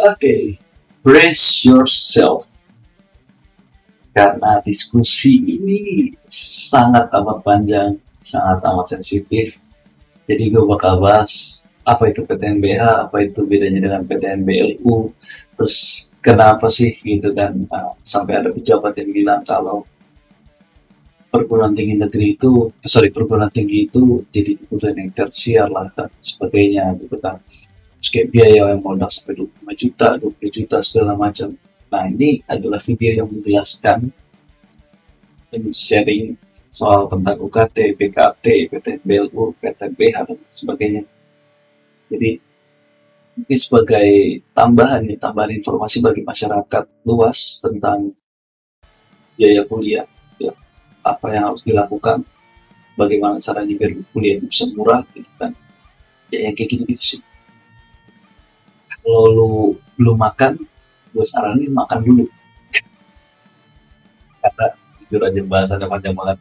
Oke, brace yourself karena diskusi ini sangat amat panjang, sangat amat sensitif. Jadi gue bakal bahas apa itu PTNBH, apa itu bedanya dengan PTNBLU, terus kenapa sih gitu kan, sampai ada pejabat yang bilang kalau perguruan tinggi negeri itu, perguruan tinggi itu jadi kebutuhan yang tersier lah dan sebagainya gitu kan. Terus kayak biaya yang modal sampai 25 juta, 20 juta segala macam. Nah ini adalah video yang menjelaskan dan sharing soal tentang UKT, PKT, PTNBLU, PTNBH dan sebagainya. Jadi ini sebagai tambahan informasi bagi masyarakat luas tentang biaya kuliah, ya, apa yang harus dilakukan, bagaimana caranya biar kuliah itu bisa murah, gitu kan. Ya yang kayak gitu-gitu sih. Kalau lu belum makan, gue saranin makan dulu. Karena jujur aja bahasannya panjang banget.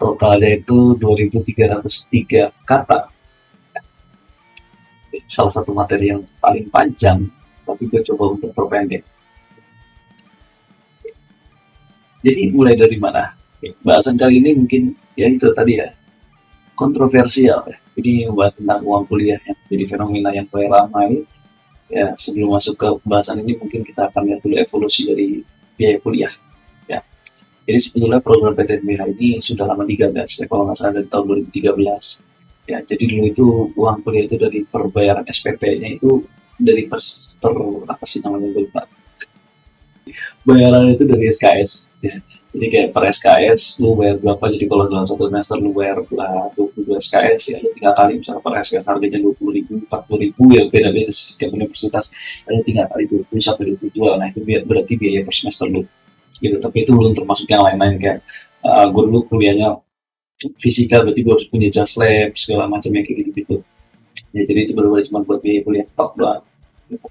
Totalnya itu 2303 kata. Salah satu materi yang paling panjang, tapi gue coba untuk perpendek. Jadi mulai dari mana? Bahasan kali ini mungkin ya itu tadi ya, kontroversial ya. Jadi membahas tentang uang kuliah yang jadi fenomena yang mulai ramai. Ya sebelum masuk ke pembahasan ini mungkin kita akan lihat dulu evolusi dari biaya kuliah. Ya. Jadi sebetulnya program PTNBH ini sudah lama digagas ya, kalau nggak salah dari tahun 2013. Ya, jadi dulu itu uang kuliah itu dari perbayaran SPP-nya itu dari apa sih namanya, gue lupa. Bayaran itu dari SKS ya. Jadi kayak per SKS lu bayar berapa, jadi kalau dalam satu semester lu bayar 22 SKS ya, lu tinggal kali misalnya per SKS harganya 20.000, 40.000 ya, beda-beda setiap universitas ya, lu tinggal kali 20 sampai 22. Nah itu berarti biaya per semester lu gitu. Tapi itu belum termasuk yang lain-lain kayak gue dulu kuliahnya fisika, berarti gue harus punya jas lab segala macam yang kayak gitu-gitu ya. Jadi itu benar-benar cuma buat biaya kuliah top doang gitu.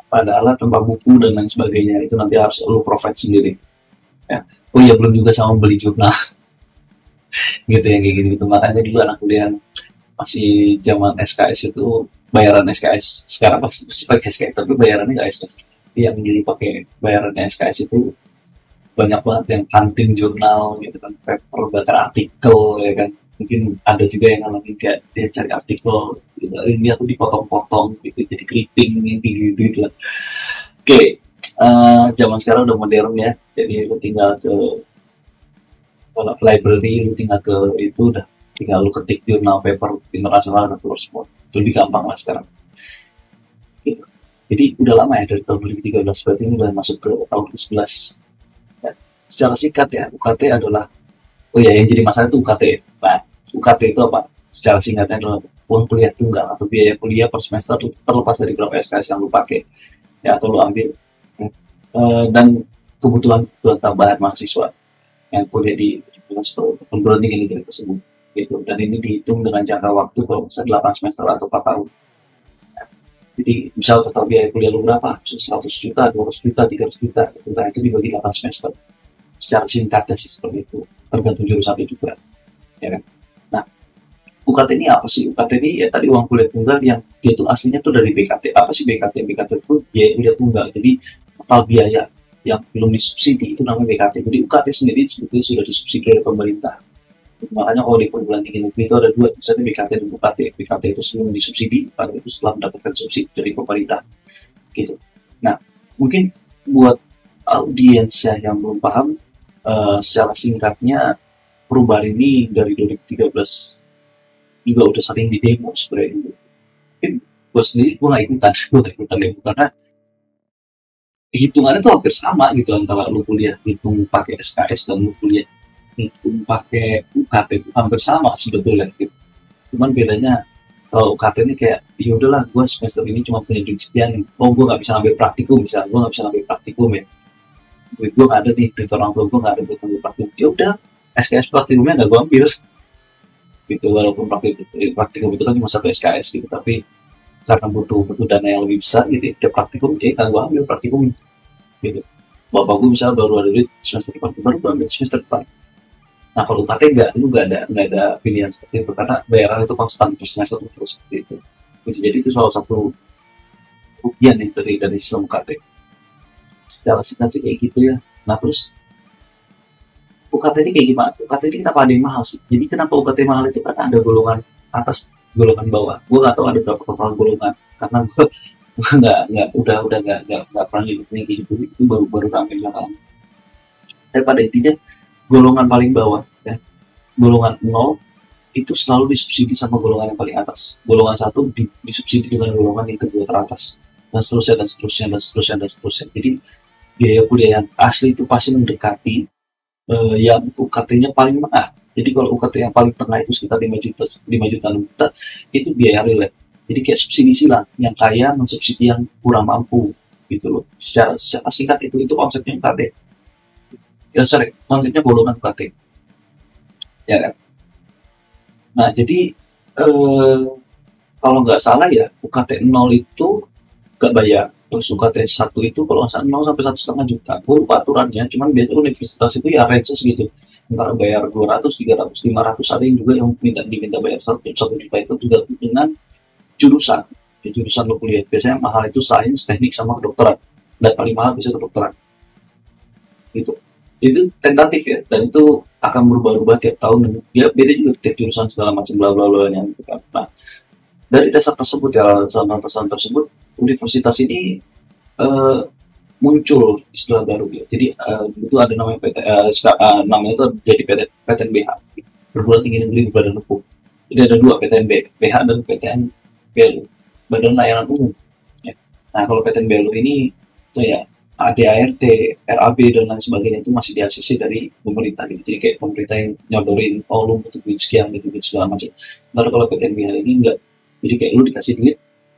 Pada alat tempat buku dan lain sebagainya itu nanti harus lu provide sendiri ya. Oh iya, belum juga sama beli jurnal gitu yang kayak gitu-gitu. Makanya dulu anak kuliah masih zaman SKS itu, bayaran SKS sekarang pasti pakai SKS tapi bayarannya nggak SKS. Yang dulu pakai bayarannya SKS itu banyak banget yang hunting jurnal gitu kan, paper, bahkan artikel ya kan. Mungkin ada juga yang ngalamin kayak dia cari artikel gitu, dia tuh dipotong-potong gitu jadi clipping gitu gitu lah. Oke, zaman sekarang udah modern ya, jadi lu tinggal ke library, lu tinggal ke itu udah tinggal lu ketik jurnal paper internasional dan terus semua itu lebih gampang lah sekarang gitu. Jadi udah lama ya, dari tahun 2013, berarti ini udah masuk ke tahun ke-11 ya. Secara singkat ya, UKT adalah, oh ya yang jadi masalah itu UKT. Nah, UKT itu apa? Secara singkatnya adalah uang kuliah tunggal atau biaya kuliah per semester terlepas dari berapa SKS yang lu pakai ya atau lu ambil ya. Dan kebutuhan tambahan mahasiswa yang kuliah di perguruan tinggi negeri tersebut gitu. Dan ini dihitung dengan jangka waktu kalau misalnya 8 semester atau 4 tahun. Jadi misal total biaya kuliah lu berapa? 100 juta, 200 juta, 300 juta gitu. Nah itu dibagi 8 semester. Secara singkatnya sih seperti itu, tergantung jurusannya juga ya kan. Nah, UKT ini apa sih? UKT ini ya tadi uang kuliah tunggal yang dia tuh aslinya tuh dari BKT. Apa sih BKT? BKT itu biaya kuliah tunggal, jadi total biaya yang belum disubsidi itu namanya BKT. Jadi UKT sendiri sebetulnya sudah disubsidi oleh pemerintah. Makanya kalau di perguruan tinggi negeri itu ada dua, misalnya BKT dan UKT. BKT itu sebelum disubsidi, UKT itu setelah mendapatkan subsidi dari pemerintah gitu. Nah, mungkin buat audiens yang belum paham, secara singkatnya perubahan ini dari 2013 juga udah sering di demo sebenarnya. Mungkin gue sendiri gue nggak ikutan demo karena hitungannya tuh hampir sama gitu antara lu kuliah hitung pakai SKS dan lu kuliah hitung pakai UKT itu hampir sama sebetulnya gitu. Cuman bedanya kalau UKT ini kayak ya udahlah gue semester ini cuma punya duit sekian, oh gue nggak bisa ambil praktikum, misalnya gue nggak bisa ambil praktikum ya, duit gue nggak ada di duit orang tua gue nggak ada buat ambil praktikum, ya udah SKS praktikumnya nggak gue ambil gitu. Walaupun praktikum itu kan cuma satu SKS gitu, tapi karena butuh dana yang lebih besar gitu ya praktikum, kan gue ambil praktikum gitu. Bapak gue misalnya baru ada duit semester depan, baru gue ambil semester depan. Nah kalau UKT lu nggak ada pilihan seperti itu karena bayaran itu konstan per semester terus seperti itu. Jadi itu salah satu kerugian nih dari sistem UKT. Secara singkat sih kayak gitu ya. Nah terus UKT ini kayak gimana? UKT ini kenapa ada yang mahal sih? Jadi kenapa UKT mahal itu karena ada golongan atas, golongan bawah. Gue nggak tahu ada berapa total golongan karena gue nggak udah nggak pernah ngikutin gitu, itu baru ramai belakangan. Tapi pada intinya golongan paling bawah ya, golongan 0 itu selalu disubsidi sama golongan yang paling atas. Golongan 1 disubsidi dengan golongan yang kedua teratas, dan seterusnya dan seterusnya dan seterusnya dan seterusnya. Jadi biaya kuliah yang asli itu pasti mendekati yang UKT-nya paling tengah. Jadi kalau UKT yang paling tengah itu sekitar 5 juta, 5 juta, 6 juta, itu biaya relate. Jadi kayak subsidi silang, yang kaya mensubsidi yang kurang mampu gitu loh. Secara singkat itu konsepnya UKT. Ya sorry, konsepnya golongan UKT. Ya kan? Nah, jadi kalau nggak salah ya, UKT 0 itu nggak bayar. Terus UKT 1 itu kalau nggak salah 0 sampai 1,5 juta. Gue lupa aturannya, cuman biasanya universitas itu ya range segitu. Antara bayar 200, 300, 500, ada yang juga yang diminta bayar 1 juta, itu juga dengan jurusan. Ya, jurusan lo kuliah. Biasanya mahal itu sains, teknik, sama kedokteran. Dan paling mahal biasanya kedokteran. Gitu. Itu tentatif ya, dan itu akan berubah-ubah tiap tahun, dan ya beda juga tiap jurusan segala macam bla bla bla yang gitu kan. Nah, dari dasar tersebut ya, dasar tersebut universitas ini muncul istilah baru ya. Jadi itu ada namanya namanya itu jadi PTNBH, Perguruan Tinggi Negeri Badan Hukum. Jadi ada dua, PTNBH dan PTNBLU, Badan Layanan Umum. Ya. Nah kalau PTNBLU ini kayak ADART, RAB dan lain sebagainya itu masih di ACC dari pemerintah gitu. Jadi kayak pemerintah yang nyodorin, oh lu butuh duit sekian gitu segala macam. Lalu kalau PTNBH ini enggak, jadi kayak lu dikasih duit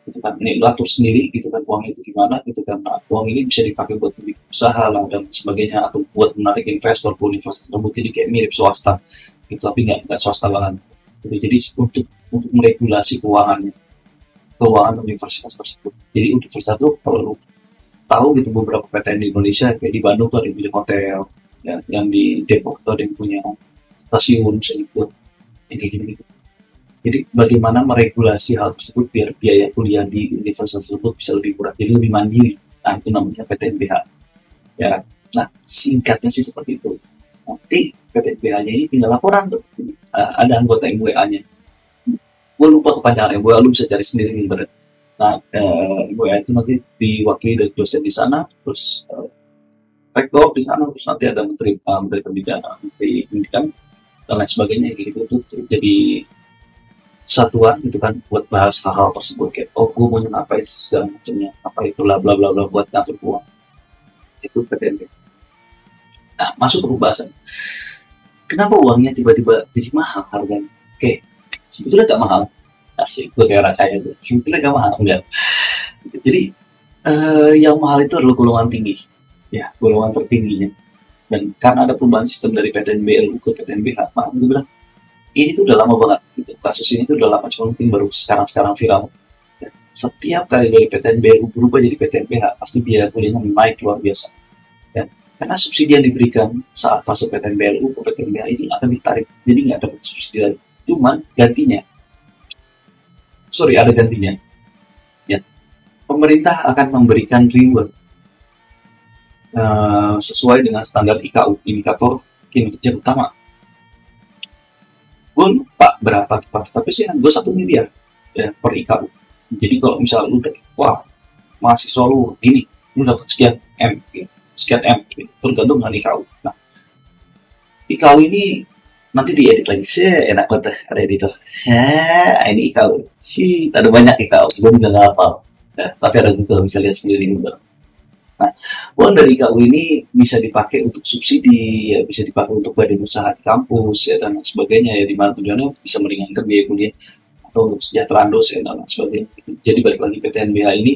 gitu kan, ini lu atur sendiri gitu kan, uang itu gimana gitu kan. Nah, uang ini bisa dipakai buat bikin usaha lah dan sebagainya, atau buat menarik investor ke universitas tersebut. Jadi kayak mirip swasta gitu, tapi nggak swasta banget gitu. Jadi untuk meregulasi keuangan universitas tersebut. Jadi universitas itu perlu tahu gitu, beberapa PTN di Indonesia kayak di Bandung tuh ada yang punya hotel ya, yang di Depok tuh ada yang punya stasiun gitu, yang kayak gitu. Jadi bagaimana meregulasi hal tersebut biar biaya kuliah di universitas tersebut bisa lebih murah, jadi lebih mandiri. Nah itu namanya PTNBH ya. Nah singkatnya sih seperti itu. Nanti PTNBH-nya ini tinggal laporan tuh, ada anggota MWA-nya. Gue lupa kepanjangannya, lu bisa cari sendiri nih berarti. Nah MWA itu nanti diwakili dari dosen di sana, terus rektor di sana, terus nanti ada menteri pendidikan, menteri pendidikan dan lain sebagainya gitu. Tuh jadi satuan gitu kan buat bahas hal-hal tersebut, kayak oh gue mau ngapain segala macamnya, apa itu bla bla bla bla, buat ngatur uang. Itu PTNB. Nah masuk ke pembahasan, kenapa uangnya tiba-tiba jadi mahal harganya? Oke, sebetulnya gak mahal. Asik, gue kayak orang kaya gue. Sebetulnya gak mahal, enggak. Jadi yang mahal itu adalah golongan tinggi, ya golongan tertingginya. Dan karena ada perubahan sistem dari PTNBLU ke PTNBH, maka gue bilang ini tuh udah lama banget gitu. Kasus ini tuh udah lama, cuma mungkin baru sekarang viral ya. Setiap kali dari PTNBLU berubah jadi PTNBH, pasti biaya kuliahnya naik luar biasa ya. Karena subsidi yang diberikan saat fase PTNBLU ke PTNBH ini akan ditarik, jadi nggak dapat subsidi lagi. Cuman gantinya, ada gantinya ya, pemerintah akan memberikan reward sesuai dengan standar IKU, indikator kinerja utama. Gue lupa berapa tepat, tapi sih gue 1 miliar ya per IKU. Jadi kalau misalnya lu udah, wah mahasiswa lu gini, lu dapat sekian M gitu, sekian M gitu, tergantung dengan IKU. Nah IKU ini nanti diedit lagi sih, enak banget ada editor. Ini IKU sih, ada banyak IKU, gue juga nggak hafal ya, tapi ada Google, bisa lihat sendiri Google. Nah, uang dari IKU ini bisa dipakai untuk subsidi, ya bisa dipakai untuk badan usaha di kampus, ya dan sebagainya, ya dimana tujuannya bisa meringankan biaya kuliah atau untuk kesejahteraan dosen dan sebagainya. Jadi balik lagi, PTNBH ini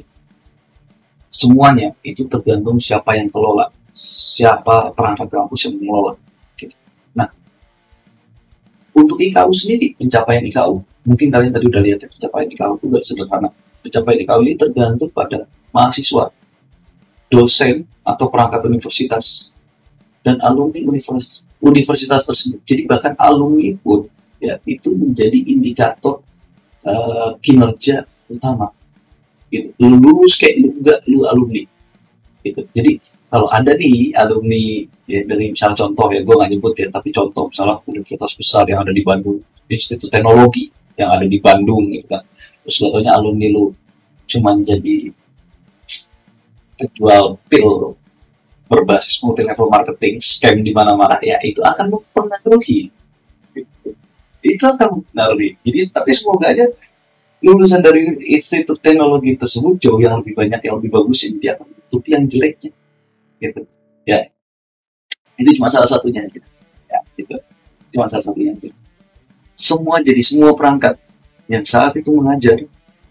semuanya itu tergantung siapa yang kelola, siapa perangkat kampus yang mengelola. Gitu. Nah, untuk IKU sendiri, pencapaian IKU, mungkin kalian tadi udah lihat ya, pencapaian IKU itu gak sederhana. Pencapaian IKU ini tergantung pada mahasiswa, dosen atau perangkat universitas, dan alumni universitas tersebut. Jadi bahkan alumni pun ya itu menjadi indikator kinerja utama. gitu. Lu lulus kayak lu enggak, lu alumni gitu. Jadi kalau ada nih alumni ya, dari misalnya contoh ya, gue nggak nyebut ya, tapi contoh misalnya universitas besar yang ada di Bandung, Institut Teknologi yang ada di Bandung gitu kan, terus katanya alumni lu cuman jadi penjual pil berbasis multi level marketing, scam di mana-mana, ya itu akan mempengaruhi, itu akan mempengaruhi. Jadi tapi semoga aja lulusan dari institut teknologi tersebut jauh yang lebih banyak, yang lebih bagus, ini dia akan menutupi yang jeleknya gitu ya. Itu cuma salah satunya gitu. Ya itu cuma salah satunya gitu. Semua perangkat yang saat itu mengajar,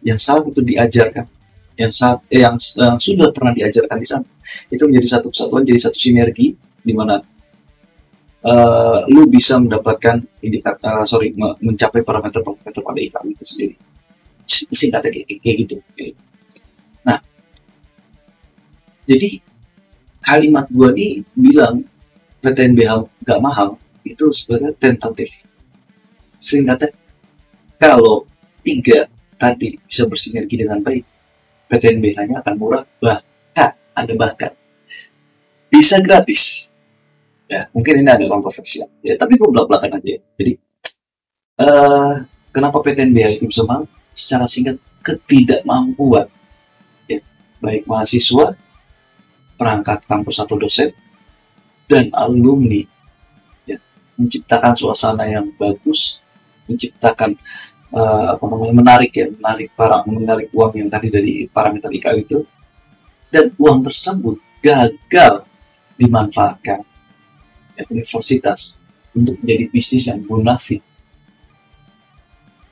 yang saat itu diajarkan, yang sudah pernah diajarkan di sana, itu menjadi satu kesatuan, jadi satu sinergi di mana lu bisa mendapatkan indikator, mencapai parameter-parameter pada IKM itu sendiri. Singkatnya kayak gitu. Nah, jadi kalimat gue nih bilang PTNBH nggak mahal, itu sebenarnya tentatif. Singkatnya, kalau tiga tadi bisa bersinergi dengan baik, PTNBH-nya akan murah, bahkan bisa gratis. Ya, mungkin ini agak kontroversial. Ya, tapi gue belak-belakan aja. Jadi, kenapa PTNBH itu bisa mahal? Secara singkat, ketidakmampuan ya, baik mahasiswa, perangkat kampus atau dosen, dan alumni ya, menciptakan suasana yang bagus, menciptakan menarik uang yang tadi dari parameter IKU itu, dan uang tersebut gagal dimanfaatkan ya, universitas untuk menjadi bisnis yang munafik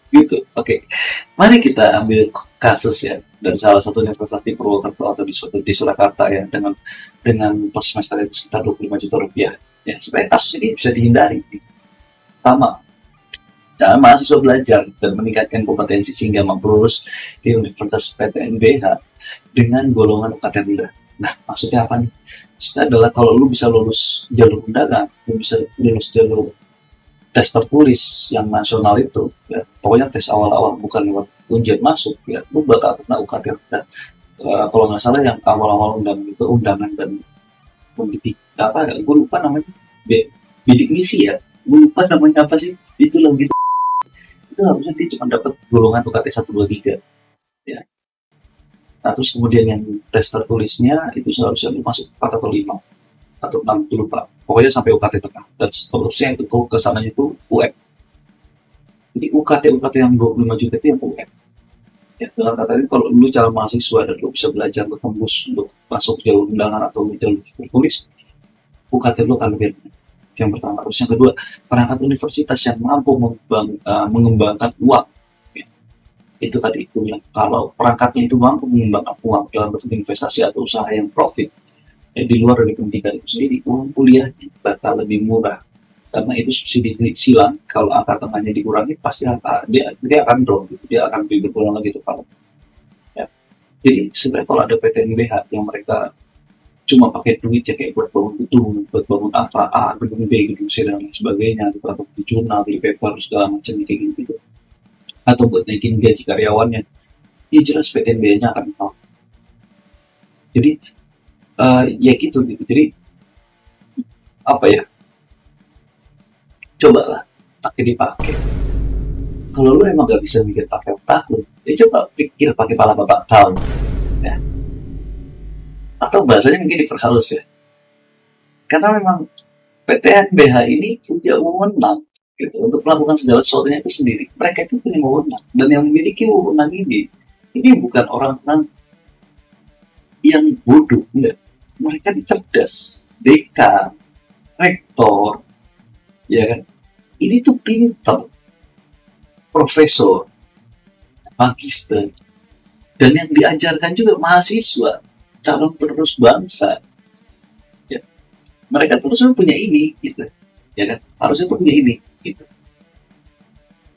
gitu. Oke. Mari kita ambil kasus ya dari salah satu universitas di Purwokerto atau di Surakarta ya, dengan per semester itu sekitar 25 juta rupiah ya. Sebenarnya kasus ini bisa dihindari gitu. Pertama, cara mahasiswa belajar dan meningkatkan kompetensi sehingga mampu lulus di Universitas PTNBH dengan golongan UKT rendah. Nah, maksudnya apa nih? Maksudnya adalah kalau lu bisa lulus jalur undangan, lu bisa lulus jalur tes tertulis yang nasional itu, ya, pokoknya tes awal-awal bukan lewat ujian masuk, ya, lu bakal kena UKT rendah. Kalau nggak salah yang awal-awal undangan dan pendidik apa? Gue lupa namanya, bidik misi ya. Gue lupa namanya apa sih? Itu lebih itu harusnya dia cuma dapat golongan UKT 1, 2, 3 ya. Nah, terus kemudian yang tes tertulisnya itu seharusnya masuk 4 atau 5 atau 6, itu lupa, pokoknya sampai UKT tengah, dan seterusnya itu kesananya itu UM. Jadi UKT yang 25 juta itu yang UM ya. Dengan kata ini, kalau lu calon mahasiswa dan lu bisa belajar bertembus untuk masuk jalur undangan atau jalur tertulis, UKT lu akan lebih rendah. Yang pertama. Terus yang kedua, perangkat universitas yang mampu mengembangkan uang ya. Itu tadi itu yang kalau perangkatnya itu mampu mengembangkan uang dalam bentuk investasi atau usaha yang profit ya, di luar dari pendidikan itu sendiri, uang kuliah bakal lebih murah karena itu subsidi silang. Kalau angka tengahnya dikurangi, pasti dia akan drop gitu, dia akan lebih berkurang lagi tuh kalau ya. Jadi sebenarnya kalau ada PTNBH yang mereka cuma pakai duit ya, kayak buat bangun gedung, buat bangun apa, gedung B, gedung C dan lain sebagainya, atau beli jurnal, beli paper segala macam kayak gitu, atau buat naikin gaji karyawannya, ya jelas PTNBH-nya akan mahal. Jadi ya gitu. Jadi apa ya? Cobalah dipakai. Kalau lu emang gak bisa mikir pakai otak lu, ya coba pikir pakai kepala bapak tahu. Ya. Atau bahasanya mungkin diperhalus ya. Karena memang PTNBH ini punya wewenang gitu untuk melakukan segala sesuatunya itu sendiri. Mereka itu punya wewenang, dan yang memiliki wewenang ini bukan orang-orang yang bodoh, enggak. Mereka cerdas, dekan, rektor, ya kan. Ini tuh pintar, profesor, magister, dan yang diajarkan juga mahasiswa, calon penerus bangsa. Ya. Mereka terusnya punya ini, gitu, ya kan. Harusnya punya ini, gitu.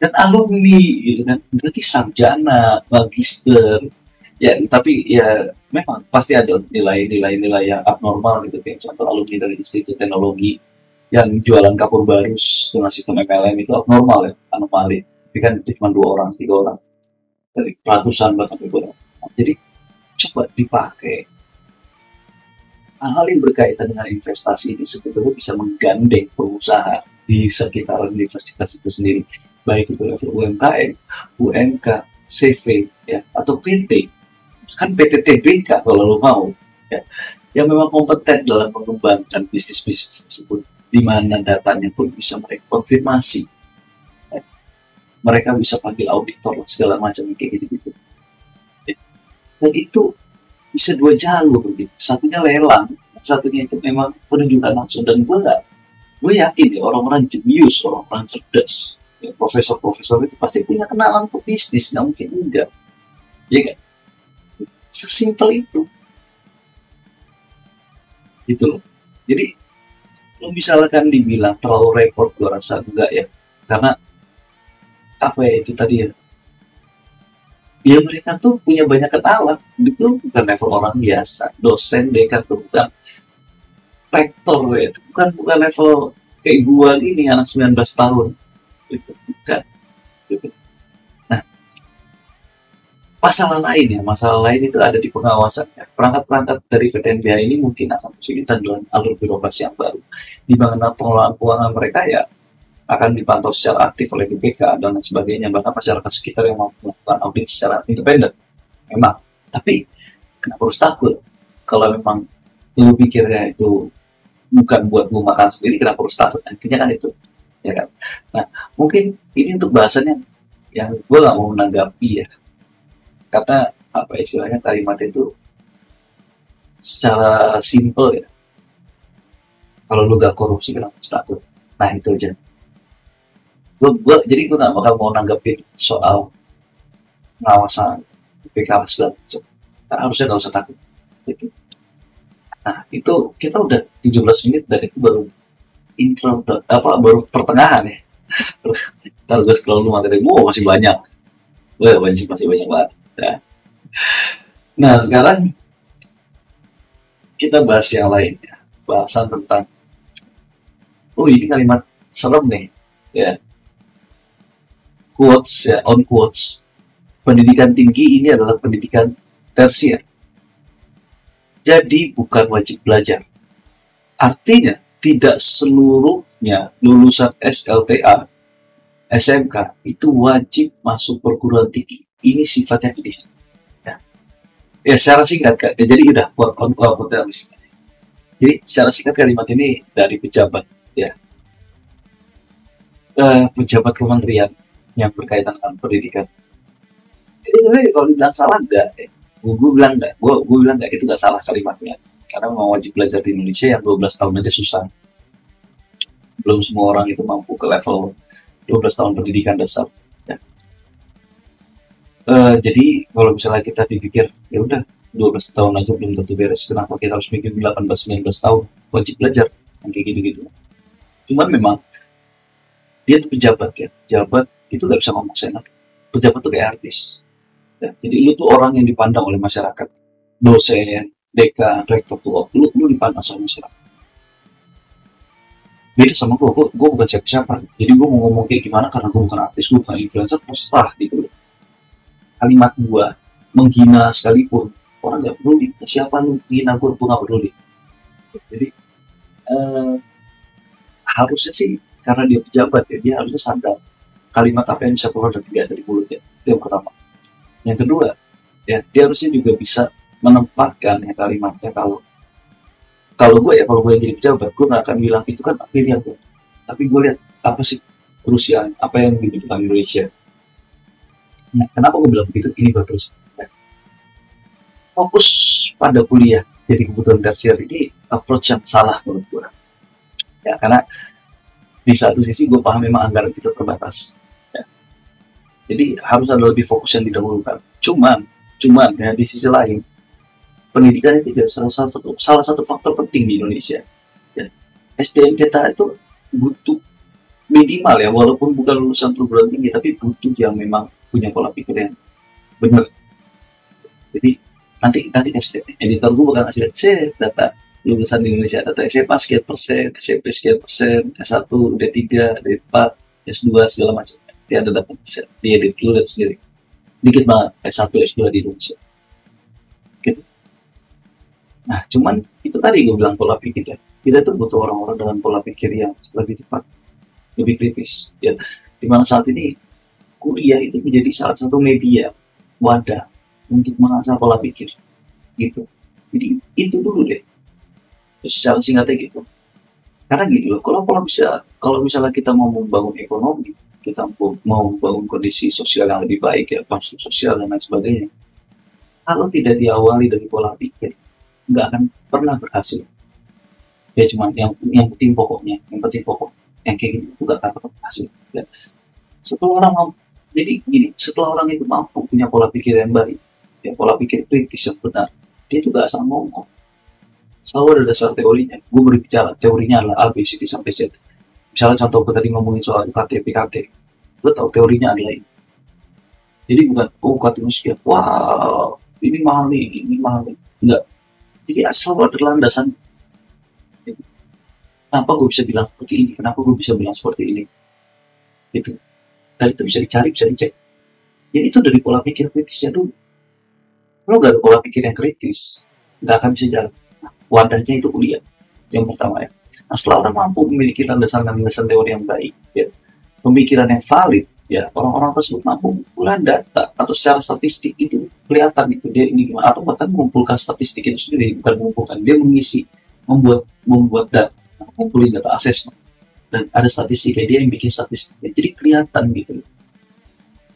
Dan alumni, gitu kan. Berarti sarjana, magister, ya. Tapi ya memang pasti ada nilai-nilai yang abnormal, gitu. Kayak contoh alumni dari Institut Teknologi yang jualan kapur barus dengan sistem MLM itu abnormal ya, anomali. Tapi kan itu cuma 2 orang, 3 orang dari ratusan bahkan ribuan. Jadi coba dipakai. Hal-hal yang berkaitan dengan investasi ini sebetulnya bisa menggandeng pengusaha di sekitar universitas itu sendiri, baik itu level UMKM, UMK, CV, ya, atau PT, kan PTTBK kalau lo mau, ya, yang memang kompeten dalam mengembangkan bisnis-bisnis tersebut, di mana datanya pun bisa mereka konfirmasi, ya. Mereka bisa panggil auditor segala macam kayak gitu-gitu. Dan itu bisa dua jalur gitu. Satunya lelang, satunya itu memang penunjukan langsung. Dan gue yakin ya orang-orang jenius, orang-orang cerdas, ya, profesor-profesor itu pasti punya kenalan pebisnis, nggak mungkin enggak, ya kan? Sesimpel itu, gitu loh. Jadi lo misalkan dibilang terlalu repot, gue rasa enggak ya, karena apa ya itu tadi ya, ya mereka tuh punya banyak kenalan, itu bukan level orang biasa, dosen dekan tuh bukan rektor ya, itu bukan level kayak gua gini anak 19 tahun, gitu, bukan, gitu. Nah, masalah lain itu ada di pengawasannya. Perangkat-perangkat dari PTNBH ini mungkin akan kesulitan dengan alur birokrasi yang baru, di mana pengelolaan keuangan mereka ya akan dipantau secara aktif oleh BPK dan lain sebagainya, bahkan masyarakat sekitar yang mampu melakukan audit secara independen. Memang, tapi kenapa harus takut? Kalau memang lu pikirnya itu bukan buat lu makan sendiri, kenapa harus takut? Intinya kan itu, ya kan? Nah, mungkin ini untuk bahasannya yang gue gak mau menanggapi ya, karena apa istilahnya kalimat itu secara simple ya. Kalau lu gak korupsi, kenapa harus takut? Nah itu aja. Jadi gue gak bakal mau nanggepin soal pengawasan BPK segala macam. Karena harusnya gak usah takut. Gitu. Nah itu kita udah 17 menit dan itu baru intro, baru pertengahan ya. Terus ntar gue scroll dulu materi, masih banyak. Masih banyak banget. Ya. Nah sekarang kita bahas yang lain ya. Bahasan tentang, ini kalimat serem nih ya, quotes ya, on quotes, pendidikan tinggi ini adalah pendidikan tersier, jadi bukan wajib belajar. Artinya tidak seluruhnya lulusan SLTA, SMK itu wajib masuk perguruan tinggi. Ini sifatnya pilihan ya, secara singkat kan ya, jadi udah on quote. Jadi secara singkat kalimat ini dari pejabat ya, pejabat kementerian yang berkaitan dengan pendidikan. Jadi sebenarnya kalau dibilang salah enggak, gue bilang enggak, gue bilang enggak, itu enggak salah kalimatnya. Karena memang wajib belajar di Indonesia yang 12 tahun aja susah. Belum semua orang itu mampu ke level 12 tahun pendidikan dasar. Ya. Jadi kalau misalnya kita dipikir, ya udah 12 tahun aja belum tentu beres, kenapa kita harus mikir 18-19 tahun wajib belajar, kayak gitu-gitu. Cuman memang dia tuh pejabat ya, pejabat itu gak bisa ngomong senang. Pejabat tuh kayak artis ya, jadi lu tuh orang yang dipandang oleh masyarakat, dosen, dekan, rektor tuh lu dipandang sama masyarakat. Beda sama gue bukan siapa-siapa, jadi gue mau ngomong kayak gimana karena gue bukan artis, gue bukan influencer, terserah gitu. Kalimat gue menghina sekalipun orang gak peduli, siapa lu menghina gue gak peduli. Jadi harusnya sih karena dia pejabat ya, dia harusnya sadar kalimat apa yang bisa keluar dari mulutnya. Itu yang pertama. Yang kedua, ya dia harusnya juga bisa menempatkan ya kalimatnya. Kalau gue yang jadi pejabat, gue gak akan bilang itu kan pilihan gue, tapi gue lihat apa sih krusial, apa yang dibutuhkan Indonesia. Nah, kenapa gue bilang begitu? Ini bagus. Ya. Fokus pada kuliah jadi kebutuhan tersier ini approach yang salah menurut gue. Ya, karena di satu sisi gue paham memang anggaran kita terbatas. Ya. Jadi harus ada lebih fokus yang didahulukan. Cuman ya di sisi lain, pendidikan itu juga salah satu faktor penting di Indonesia. Ya. SDM kita itu butuh minimal ya, walaupun bukan lulusan perguruan tinggi, tapi butuh yang memang punya pola pikir yang benar. Jadi nanti editor gue bakal ngasih data lulusan di Indonesia, data SMA sekian persen, SMP sekian persen, S1, D3, D4, S2 segala macam. Nanti ada data diedit lu lihat sendiri. Dikit banget S1, S2 di Indonesia. Nah, cuman itu tadi gue bilang pola pikir ya. Kita tuh butuh orang-orang dengan pola pikir yang lebih cepat, lebih kritis. Ya, dimana saat ini kuliah itu menjadi salah satu media wadah untuk mengasah pola pikir gitu. Jadi itu dulu deh. Terus secara singkatnya gitu. Karena gini loh, kalau misalnya kita mau membangun ekonomi, kita mau membangun kondisi sosial yang lebih baik ya, konstruk sosial dan lain sebagainya. Kalau tidak diawali dari pola pikir, nggak akan pernah berhasil. Ya cuma yang penting pokoknya, yang penting pokok, yang kayak gitu nggak akan pernah berhasil. Ya. Setelah orang mampu, jadi gini, setelah orang itu mampu punya pola pikir yang baik, ya pola pikir kritis yang benar, dia itu gak asal ngomong. Selalu ada dasar teorinya. Gue berbicara, teorinya adalah A, B, C, D, sampai Z. Misalnya contoh gue tadi ngomongin soal UKT, PKT, lo tau teorinya adalah ini. Jadi bukan, oh UKT musik, wow, ini mahal nih, ini mahal nih. Enggak. Jadi selalu ada landasan. Gitu. Kenapa gue bisa bilang seperti ini? Kenapa gue bisa bilang seperti ini? Gitu. Dan itu bisa dicari, bisa dicek. Jadi itu dari pola pikir kritisnya dulu. Lo gak ada pola pikir yang kritis, gak akan bisa jalan. Wadahnya itu kuliah, yang pertama ya. Nah, setelah orang mampu memiliki landasan teori yang baik, ya, pemikiran yang valid, ya, orang-orang tersebut mampu mengumpulkan data atau secara statistik itu kelihatan gitu dia ini gimana, atau bahkan mengumpulkan statistik itu sendiri, bukan mengumpulkan, dia mengisi, membuat data, mengumpulkan data assessment, dan ada statistiknya, dia yang bikin statistiknya, jadi kelihatan gitu,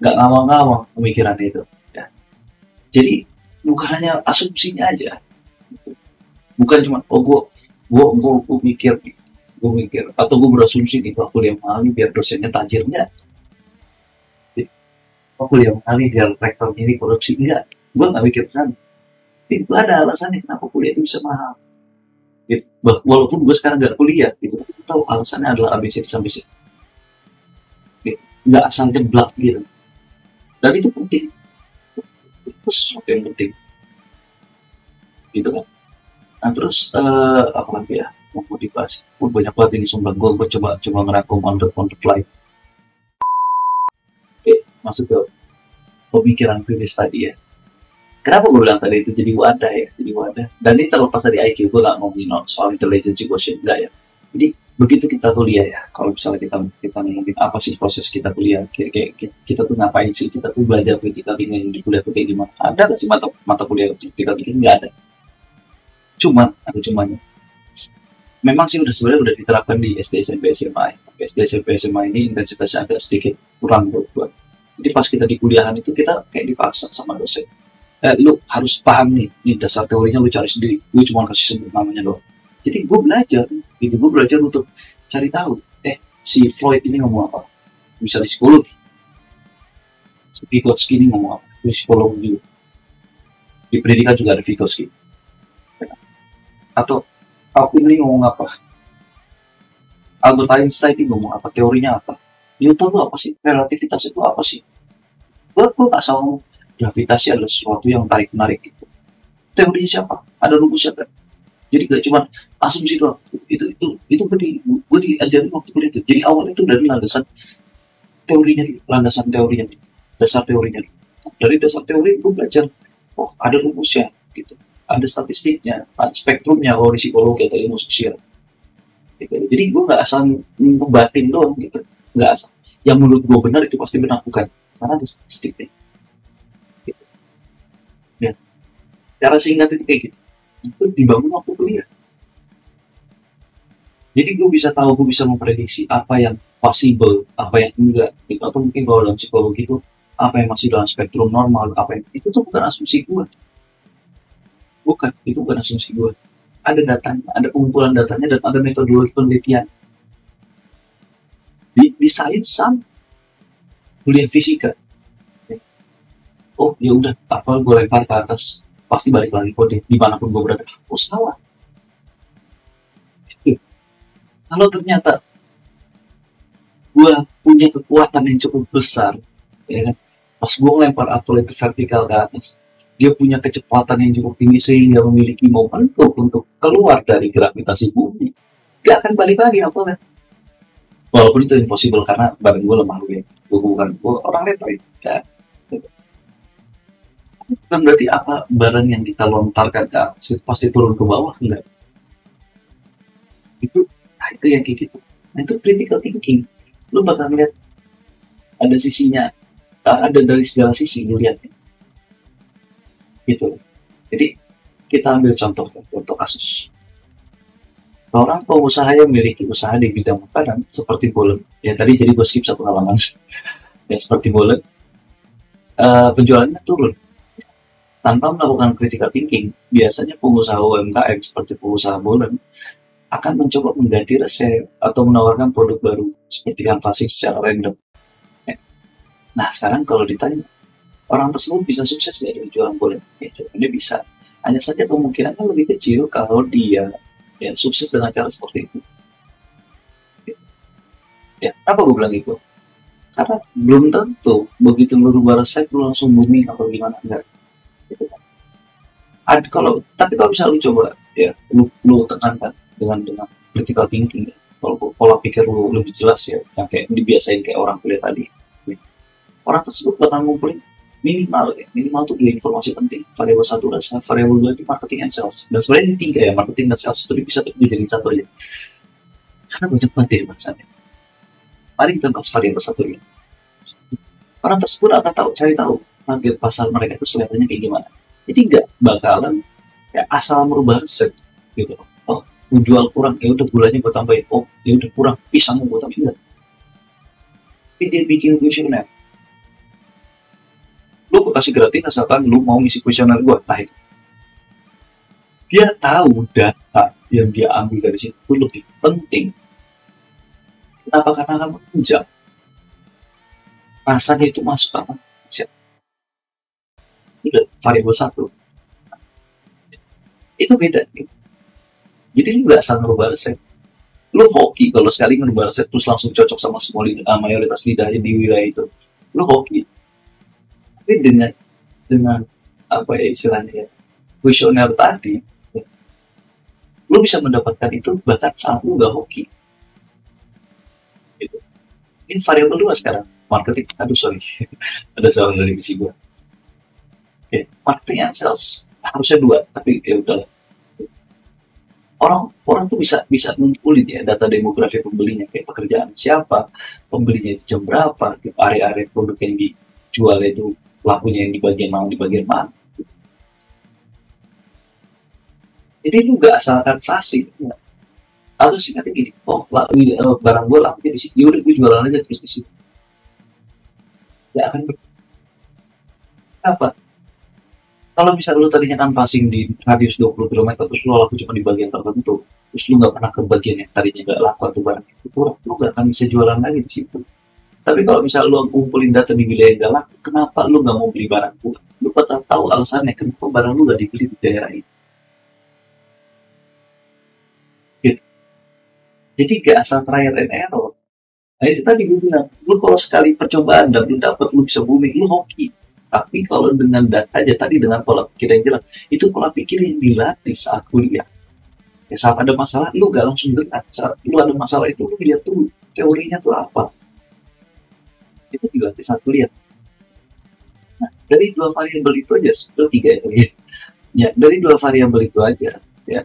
nggak ngawang-ngawang pemikiran itu, ya. Jadi bukan hanya asumsinya aja, gitu. Bukan cuma oh gue mikir atau gue berasumsi nih aku kuliah mahal nih biar dosennya tajir, enggak. Aku kuliah mahal nih biar rektornya ini korupsi, enggak. Gue nggak mikir sana, tapi gue ada alasannya kenapa kuliah itu bisa mahal gitu. Walaupun gue sekarang nggak kuliah gitu, tapi tahu alasannya adalah ABC sampai C gitu. Nggak asal jeblak gitu, dan itu penting, itu sesuatu yang penting gitu kan. Nah terus apa lagi ya mau dibahas? Banyak banget ini sumpah, gue coba ngerangkum on the fly. Oke, masuk ke pemikiran kritis tadi ya. Kenapa gue bilang tadi itu jadi wadah ya, jadi wadah. Dan ini terlepas dari IQ, gue gak ngomongin soal intelligence quotient, enggak ya. Jadi begitu kita kuliah ya, kalau misalnya kita ngomongin apa sih proses kita kuliah, kayak kita tuh ngapain sih, kita tuh belajar critical thinking di kuliah tuh kayak gimana? Ada nggak sih mata kuliah critical thinking? Nggak ada. Ada cumanya. Memang sih sebenarnya udah diterapkan di SD SMP SMA. Tapi SD SMP SMA ini intensitasnya agak sedikit kurang buat gue. Jadi pas kita di kuliahan itu kita kayak dipaksa sama dosen. Lu harus paham nih dasar teorinya lu cari sendiri. Gue cuma kasih sebut namanya doang. Jadi gue belajar untuk cari tahu. Si Freud ini ngomong apa? Bisa di psikologi. Si Vygotsky ini ngomong apa? Di psikologi. Di pendidikan juga ada Vygotsky. Atau aku ini ngomong apa? Albert Einstein ini ngomong apa? Teorinya apa? Newton itu apa sih? Relativitas itu apa sih? Gue gak salah, gravitasi adalah sesuatu yang tarik-menarik gitu. Teorinya siapa? Ada rumusnya kan? Jadi gak cuma asumsi doang. Itu gue diajarin waktu kuliah itu. Jadi awalnya itu dari landasan teorinya, dasar teorinya. Dari dasar teori gue belajar, oh ada rumusnya gitu. Ada statistiknya, ada spektrumnya, di psikologi atau ilmu sosial. Gitu. Jadi gue nggak asal ngebatin doang gitu, nggak asal. Yang menurut gue benar itu pasti benar, bukan, karena ada statistiknya. Gitu. Ya, cara singkat itu kayak gitu. Itu dibangun waktu kuliah. Jadi gue bisa tahu, gue bisa memprediksi apa yang possible, apa yang enggak. Gitu. Atau mungkin kalau dalam psikologi itu apa yang masih dalam spektrum normal, apa yang itu tuh bukan asumsi gue. Itu bukan asumsi gue. Ada datanya, ada pengumpulan datanya, dan ada metodologi penelitian. Di sains sama, kuliah fisika. Oh ya udah, apa gue lempar ke atas, pasti balik lagi kode dimanapun gue berada. Oh salah. Kalau ternyata gue punya kekuatan yang cukup besar, ya kan? Pas gue lempar apel itu vertikal ke atas, dia punya kecepatan yang cukup tinggi sehingga memiliki momentum untuk keluar dari gravitasi bumi. Gak akan balik lagi apelnya. Walaupun itu impossible karena badan gue lemah, gue orang letoy. Ya. Kan berarti apa barang yang kita lontarkan ke atas itu pasti turun ke bawah enggak? Itu nah itu yang kayak gitu. Nah itu critical thinking. Lu bakal lihat ada sisinya, ada dari segala sisi lu lihatnya gitu. Jadi kita ambil contoh untuk kasus orang pengusaha yang memiliki usaha di bidang makanan seperti Bolen. Ya tadi jadi gue skip satu halaman. Ya seperti Bolen, penjualannya turun tanpa melakukan critical thinking. Biasanya pengusaha UMKM seperti pengusaha Bolen akan mencoba mengganti resep atau menawarkan produk baru seperti canvassing secara random. Ya. Nah sekarang kalau ditanya orang tersebut bisa sukses dari jualan Bolen, ya jawabannya bisa. Hanya saja kemungkinannya lebih kecil kalau dia ya sukses dengan cara seperti itu. Ya, apa gue bilang itu? Karena belum tentu begitu lu rubah resep lu langsung booming atau gimana enggak gitu kan. Kalau tapi kalau bisa lu coba ya lu tekankan dengan critical thinking ya. Kalau pola pikir lu lebih jelas ya yang kayak dibiasain kayak orang kuliah tadi. Ya. Orang tersebut bakal ngumpulin minimal tuh dua informasi penting, variabel satu dan variabel dua itu marketing and sales, dan sebenarnya ini tiga ya, marketing dan sales itu bisa tuh dijadiin satu aja karena banyak banget ya bahasannya. Mari kita bahas variabel satu ini. Orang tersebut akan cari tahu target pasar mereka itu kelihatannya kayak gimana. Jadi nggak bakalan kayak asal merubah resep gitu. Oh, menjual kurang, ya udah gulanya gue tambahin. Oh, ya udah kurang, pisang gue tambahin. Enggak. Tapi dia bikin kuesioner. Lu gue kasih gratis asalkan lu mau ngisi kuesioner gue. Nah itu. Dia tahu data yang dia ambil dari situ lebih penting. Kenapa? Karena akan menunjang rasanya itu masuk apa? Udah variabel satu. Itu beda. Gitu. Jadi lu gak asal ngerubah resep. Lu hoki kalau sekali ngerubah resep terus langsung cocok sama semua mayoritas lidahnya di wilayah itu. Lu hoki. Tapi dengan apa ya istilahnya ya, kuesioner tadi, lu bisa mendapatkan itu bahkan saat lu gak hoki. Gitu. Ini variabel dua sekarang. Marketing, aduh sorry, ada salah dari misi gue. Oke, marketing and sales harusnya dua, tapi ya udah. Orang tuh bisa ngumpulin ya data demografi pembelinya, kayak pekerjaan siapa, pembelinya itu jam berapa, area-area produk yang dijual itu lakunya yang di bagian mana. Jadi lu gak asalkan fasih. Ya. Atau singkatnya gini, oh barang gue lakunya di sini, yaudah gue jualan aja terus di sini. Ya akan berapa? Kalau misalnya lu tadinya kan passing di radius 20 km, terus lu laku cuma di bagian tertentu, terus lu nggak pernah ke bagian yang tadinya nggak laku atau barang itu kurang, lu nggak akan bisa jualan lagi di situ. Tapi kalau misalnya lu ngumpulin data di wilayah yang nggak laku, kenapa lu nggak mau beli barang gua? Lu bakal tahu alasannya kenapa barang lu nggak dibeli di daerah itu. Gitu. Jadi gak asal trial and error. Nah itu tadi gue bilang, lu kalau sekali percobaan dan lu dapet, lu bisa booming, lu hoki. Tapi kalau dengan data aja tadi dengan pola pikir yang jelas, itu pola pikir yang dilatih saat kuliah. Ya saat ada masalah, lu gak langsung gerak. Saat lu ada masalah itu, lu lihat tuh teorinya tuh apa. Itu dilatih saat kuliah. Nah, dari dua variabel itu aja, itu tiga ya. Ya, dari dua variabel itu aja, ya,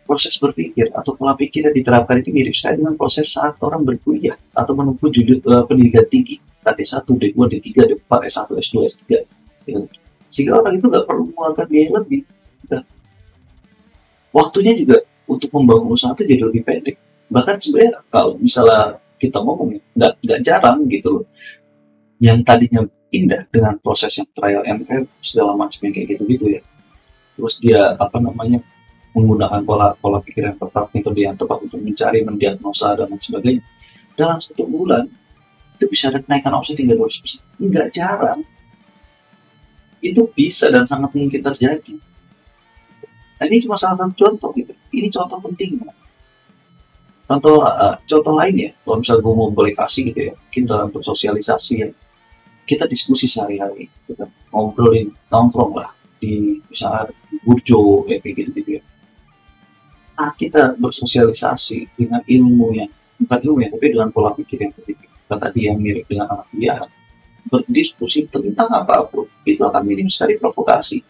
proses berpikir atau pola pikir yang diterapkan itu mirip sekali dengan proses saat orang berkuliah atau menempuh pendidikan tinggi, D1, D2, D3, D4, S1, S2, S3. Ya. Sehingga orang itu nggak perlu mengeluarkan biaya lebih. Nah, waktunya juga untuk membangun usaha itu jadi lebih pendek. Bahkan sebenarnya kalau misalnya kita ngomong ya, nggak jarang gitu loh. Yang tadinya indah dengan proses yang trial and error segala macam yang kayak gitu-gitu ya. Terus dia apa namanya menggunakan pola pikir yang tepat, metode yang tepat untuk mencari, mendiagnosa dan lain sebagainya. Dalam 1 bulan itu bisa ada kenaikan omset hingga 200%. Nggak jarang. Itu bisa dan sangat mungkin terjadi. Nah, ini cuma salah satu contoh gitu. Ini contoh penting. Contoh lain ya, kalau misalnya gue mau boleh kasih gitu ya, mungkin dalam bersosialisasi ya, kita diskusi sehari-hari, kita ngobrolin, nongkrong lah di misalnya di burjo kayak gitu-gitu ya. Nah, kita bersosialisasi dengan ilmu yang bukan ilmu ya, tapi dengan pola pikir yang tadi yang mirip dengan anak kuliah. berdiskusi tentang apapun, itu akan minim sekali provokasi.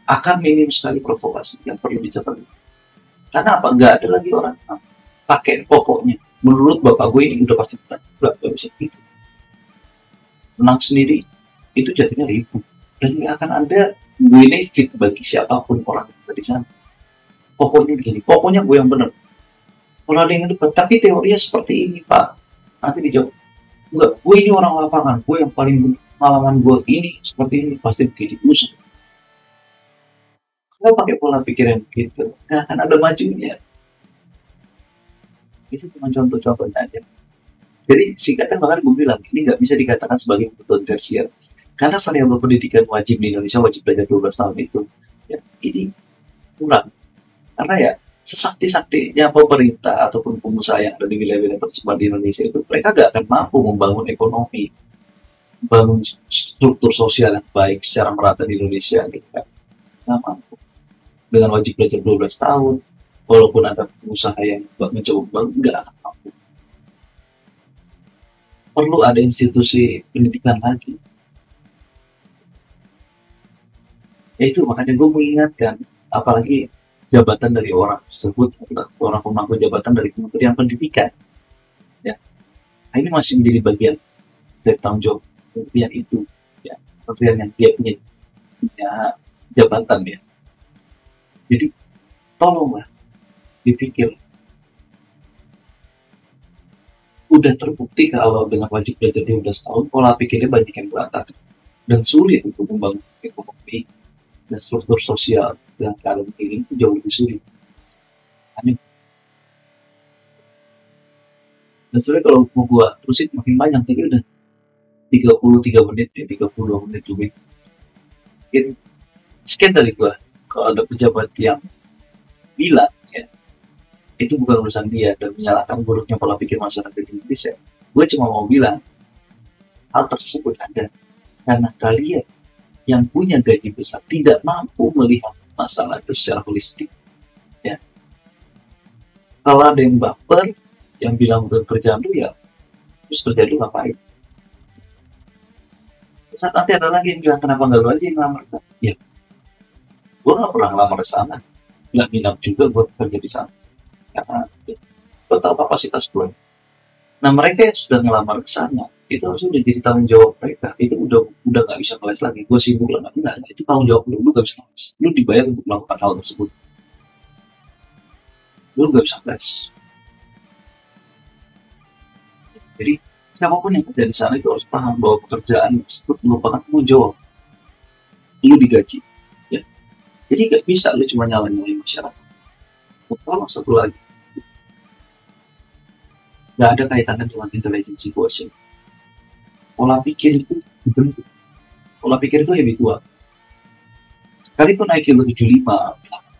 Akan minim sekali provokasi yang perlu dicapai. Karena apa? Nggak ada lagi orang pakai pokoknya. Menurut bapak gue ini udah pasti benar. Nggak bisa gitu. Menang sendiri, itu jadinya ribut. Dan nggak akan ada benefit bagi siapapun orang yang ada di sana. Pokoknya begini, pokoknya gue yang benar. Kalau ada yang debat, tapi teorinya seperti ini Pak. Nanti dijawab, enggak, gue ini orang lapangan, gue yang paling benar. Pengalaman gue ini seperti ini, pasti begini. Usah. Kalau pakai pola pikir yang begitu, nggak akan ada majunya. Itu cuma contoh-contohnya aja. Jadi singkatnya bahkan gue bilang, ini nggak bisa dikatakan sebagai kebutuhan tersier. Karena variabel pendidikan wajib di Indonesia, wajib belajar 12 tahun itu, ya, ini kurang. Karena ya, sesakti-saktinya pemerintah ataupun pengusaha yang ada di wilayah-wilayah tersebar di Indonesia itu, mereka nggak akan mampu membangun ekonomi, membangun struktur sosial yang baik secara merata di Indonesia gitu kan. Nggak mampu. Dengan wajib belajar 12 tahun, walaupun ada pengusaha yang mencoba membangun, nggak akan mampu. Perlu ada institusi pendidikan lagi. Ya itu makanya gue mengingatkan, apalagi jabatan dari orang tersebut adalah orang pemangku jabatan dari Kementerian Pendidikan. Ya, nah, ini masih menjadi bagian dari tanggung jawab kementerian itu. Ya, kementerian yang dia punya jabatan ya. Jadi tolonglah dipikir. Udah terbukti kalau dengan wajib belajar 12 tahun, pola pikirnya banyak yang berantakan dan sulit untuk membangun ekonomi dan struktur sosial yang kalian ini itu jauh lebih sulit. Dan sebenarnya kalau mau gua terusin makin banyak, tapi udah 33 menit ya, 32 menit lebih. Mungkin sekian dari gua. Kalau ada pejabat yang bilang ya, itu bukan urusan dia dan menyalahkan buruknya pola pikir masyarakat Indonesia, gue cuma mau bilang hal tersebut ada karena kalian yang punya gaji besar tidak mampu melihat masalah itu secara holistik. Ya, kalau ada yang baper, yang bilang bukan kerjaan lu ya, terus kerja lu ngapain? Saat nanti ada lagi yang bilang kenapa nggak lu aja yang ngelamar? Ya, gue nggak pernah ngelamar di sana, nggak minat juga gue kerja di sana karena gue tahu kapasitas gue. Nah mereka yang sudah ngelamar ke sana itu harus udah jadi tanggung jawab mereka. Itu udah nggak bisa ngeles lagi. Gue sibuk lah, enggak, itu tanggung jawab lu nggak bisa ngeles. Lu dibayar untuk melakukan hal tersebut, lu nggak bisa ngeles. Jadi siapapun yang ada di sana itu harus paham bahwa pekerjaan tersebut merupakan tanggung jawab. Lu digaji, ya. Jadi nggak bisa lu cuma nyalain masyarakat. Kalau satu lagi, nggak ada kaitannya dengan intelligence quotient. Pola pikir itu dibentuk. Pola pikir itu habitual. Sekalipun IQ lu 75,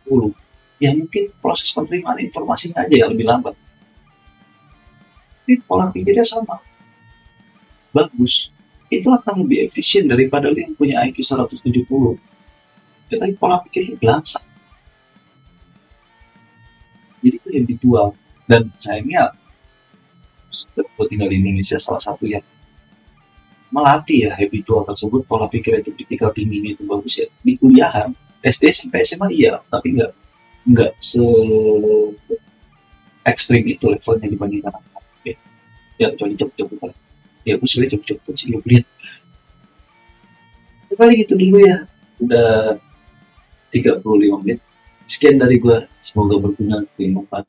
80, ya mungkin proses penerimaan informasinya aja yang lebih lambat. Tapi pola pikirnya sama. Bagus. Itu akan lebih efisien daripada lu yang punya IQ 170. Ya, tapi pola pikirnya belangsak. Jadi itu habitual. Dan sayangnya, gue tinggal di Indonesia, salah satu yang melatih ya habitual tersebut, pola pikir itu kritikal tingginya itu bagus ya di kuliahan, SD sampai SMA iya, tapi nggak se ekstrim itu levelnya dibandingkan anak ya. Ya kecuali cepet-cepet lah. Ya aku sudah cepet-cepet sih lu lihat. Kali gitu dulu ya. Udah 35 menit. Sekian dari gua. Semoga berguna, bermanfaat.